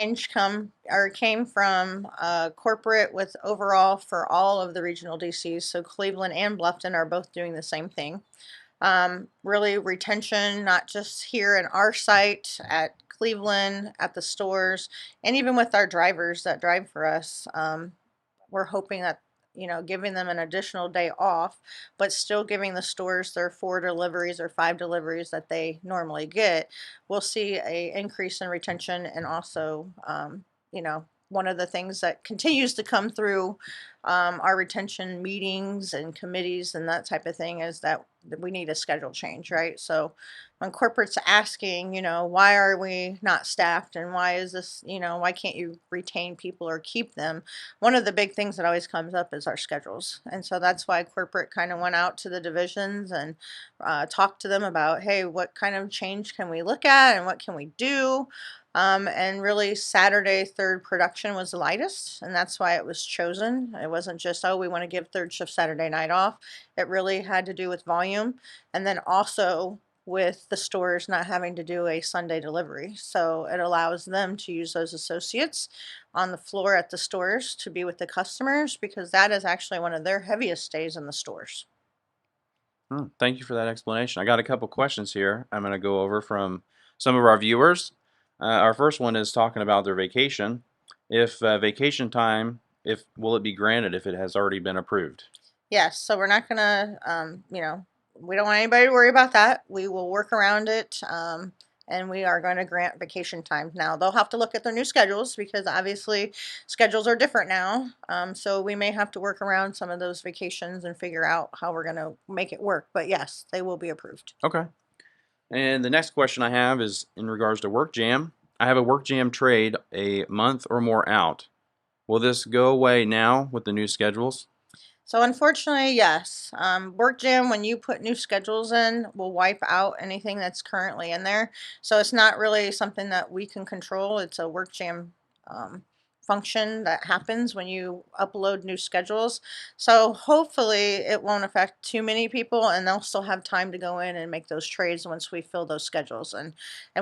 change came from corporate with overall for all of the regional DCs. So Cleveland and Bluffton are both doing the same thing. Really retention, not just here in our site at Cleveland, at the stores, and even with our drivers that drive for us. We're hoping that, giving them an additional day off, but still giving the stores their 4 deliveries or 5 deliveries that they normally get, we'll see a increase in retention. And also, one of the things that continues to come through our retention meetings and committees and that type of thing is that we need a schedule change, right? So when corporate's asking, why are we not staffed and why is this, why can't you retain people or keep them? One of the big things that always comes up is our schedules. And so that's why corporate kind of went out to the divisions and talked to them about, hey, what kind of change can we look at and what can we do? And really, Saturday third production was the lightest, and that's why it was chosen. It wasn't just, oh, we want to give third shift Saturday night off. It really had to do with volume, and then also with the stores not having to do a Sunday delivery. So it allows them to use those associates on the floor at the stores to be with the customers because that is actually one of their heaviest days in the stores. Thank you for that explanation. I got a couple questions here I'm going to go over from some of our viewers. Our first one is talking about their vacation. If vacation time, if will it be granted if it has already been approved? Yes, so we're not gonna, we don't want anybody to worry about that. We will work around it, and we are going to grant vacation time. Now, they'll have to look at their new schedules because obviously schedules are different now. So we may have to work around some of those vacations and figure out how we're gonna make it work. But yes, they will be approved. Okay. And the next question I have is in regards to work jam. I have a work jam trade a month or more out. Will this go away now with the new schedules? So unfortunately, yes. Work Jam, when you put new schedules in, will wipe out anything that's currently in there. So it's not really something that we can control. It's a Work Jam function that happens when you upload new schedules. So hopefully it won't affect too many people and they'll still have time to go in and make those trades once we fill those schedules. And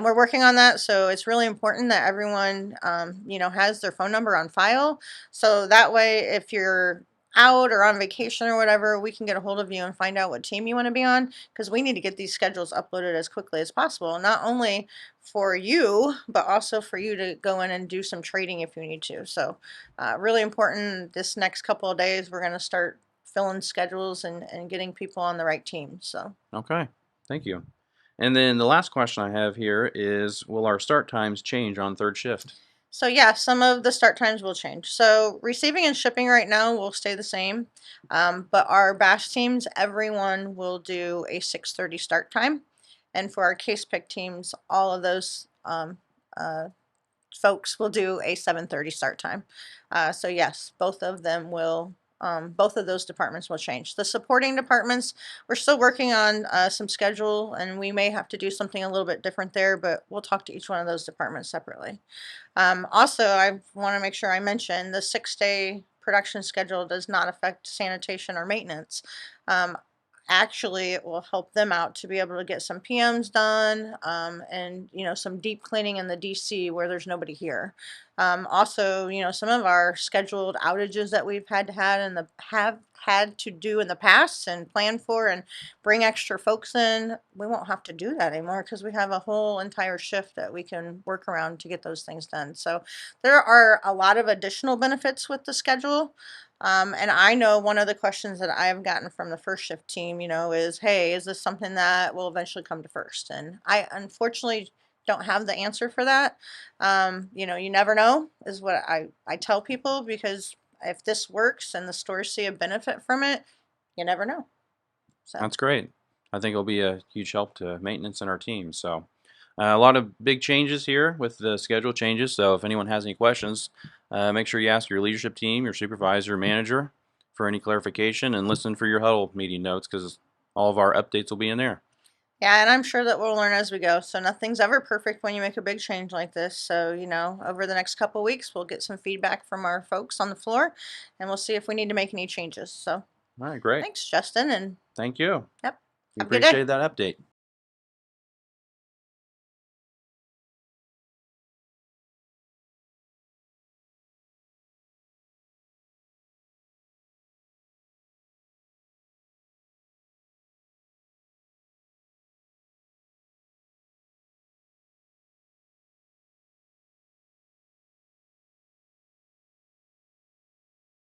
we're working on that. So it's really important that everyone, has their phone number on file. So that way, if you're out or on vacation or whatever, we can get a hold of you and find out what team you want to be on because we need to get these schedules uploaded as quickly as possible, not only for you, but also for you to go in and do some trading if you need to. So, really important this next couple of days, we're going to start filling schedules and getting people on the right team. So, Okay. Thank you. And then the last question I have here is, will our start times change on third shift? So yeah, some of the start times will change. So receiving and shipping right now will stay the same, but our bash teams, everyone will do a 6:30 start time, and for our case pick teams, all of those uh, folks will do a 7:30 start time. So yes, both of them will. Both of those departments will change. The supporting departments, we're still working on some schedule, and we may have to do something a little bit different there, but we'll talk to each one of those departments separately. Also, I want to make sure I mention the 6-day production schedule does not affect sanitation or maintenance. Um, Actually, it will help them out to be able to get some PMs done and some deep cleaning in the DC where there's nobody here. Also, some of our scheduled outages that we've had in the have had to do in the past and plan for and bring extra folks in, we won't have to do that anymore because we have a whole entire shift that we can work around to get those things done. So there are a lot of additional benefits with the schedule. And I know one of the questions that I have gotten from the first shift team, is, hey, is this something that will eventually come to first? And I unfortunately don't have the answer for that. You never know, is what I tell people, because if this works and the stores see a benefit from it, you never know. So. That's great. I think it'll be a huge help to maintenance and our team. So, a lot of big changes here with the schedule changes. So, if anyone has any questions, make sure you ask your leadership team, your supervisor, manager for any clarification, and listen for your huddle meeting notes because all of our updates will be in there. Yeah, and I'm sure that we'll learn as we go. So nothing's ever perfect when you make a big change like this. So, over the next couple of weeks, we'll get some feedback from our folks on the floor and we'll see if we need to make any changes. So All right, great. thanks, Justin. And Thank you. yep, We have a good day. appreciate that update.